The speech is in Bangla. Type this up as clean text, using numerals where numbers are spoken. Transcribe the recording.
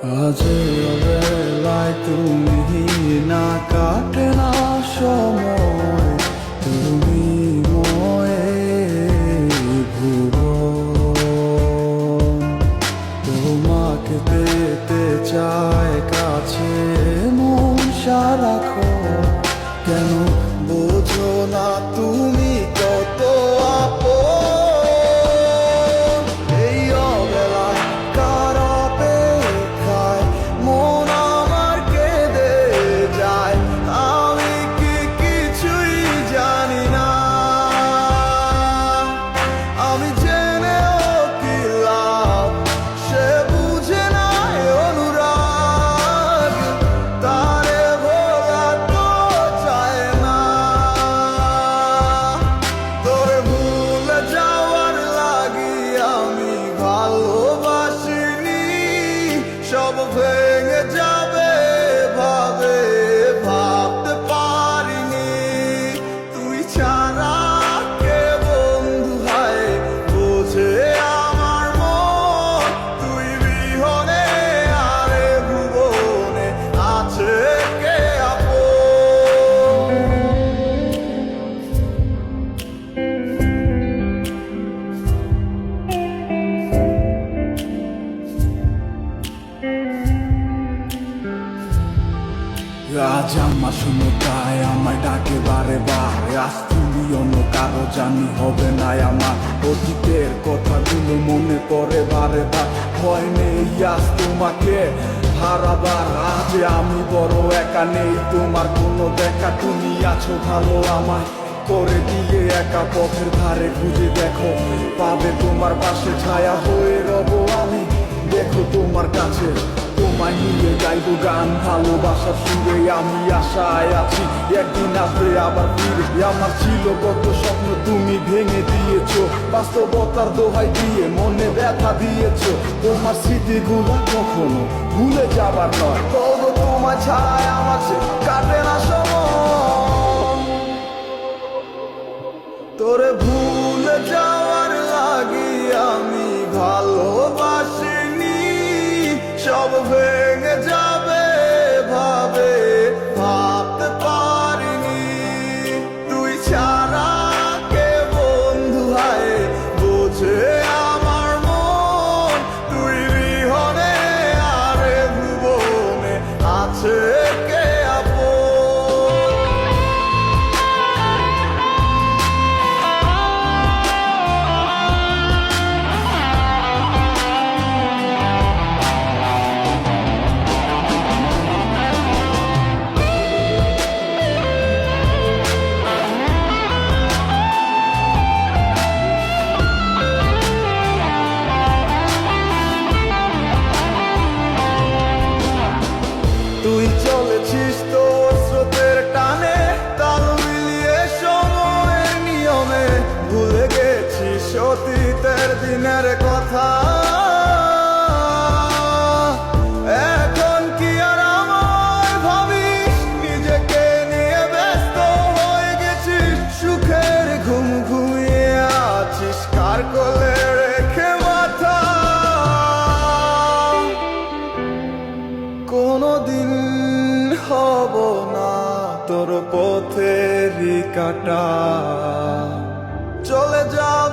আজ বেলায় তুমি না কাটে না সময়, তুমি ময়ে ভুবন। তোমাকে পেতে চায় কাছে মন সারাক্ষণ, কেন বোঝো না তুমি কত আপন। এই অবেলায় কার অপেক্ষায় মন আমার কেঁদে যায়, আমি কি কিছুই জানি না। আমি জেনেও কি লাভ, সে বুঝে না অনুরাগ, তারে ভোলা তো চায় না। তোরে ভুলে যাওয়ার লাগি আমি ভালোবাসিনি, সব ভেঙে যাবে ভাবে ভাবতে পারিনি। তুই ছাড়া কে বন্ধু হয় বোঝে আমার মন, তুই বিহনে আরে ভুবনে আছে কে আপন। আজ আমার শুনো তাই আমায় ডাকে বারে বারে, আজ তুমি অন্য কারো জানি হবে না আমার। অতীতের কথাগুলো মনে পড়ে বারে বার, ভয় নেই আজ তোমাকে হারাবার। আজ আমি বড় একা, নেই তোমার কোনো দেখা, তুমি আছো ভালো আমায় করে দিয়ে একা। পথের ধারে খুঁজে দেখো পাবে তোমার পাশে, ছায়া হয়ে রব আমি দেখো তোমার কাছে। তোমায় নিয়ে গাইবো গান ভালোবাসার সুরে, আমি আশায় আছি একদিন আসবে আবার ফিরে। আমার ছিল কত স্বপ্ন তুমি ভেঙে দিয়েছো, বাস্তবতার দোহাই দিয়ে মনে ব্যথা দিয়েছো। তোমার স্মৃতিগুলো কখনো ভুলে যাবার নয়, তবু তোমার ছাড়াই আমার যে কাটে না সময়। তোরে ভুলে যাওয়ার লাগি আমি ভালোবাসিনি, সব ভেঙে যাবে ভাবে ভাবতে পারিনি। তুই ছাড়া কে বন্ধু হয় বোঝে আমার মন, তুই বিহনে আরে ভুবনে আছে কে আপন। তুই চলেছিস তোর স্রোতের টানে, তাল মিলিয়ে সময়ের নিয়মে, ভুলে গেছিস অতীতের দিনের কথা। এখন কি আর আমায় ভাবিস, নিজেকে নিয়ে ব্যস্ত হয়ে গেছিস, সুখের ঘুম ঘুমিয়ে আছিস কার কোলে রেখে মাথা। কোনদিন হব না তোর পথেরই কাটা, চলে যাব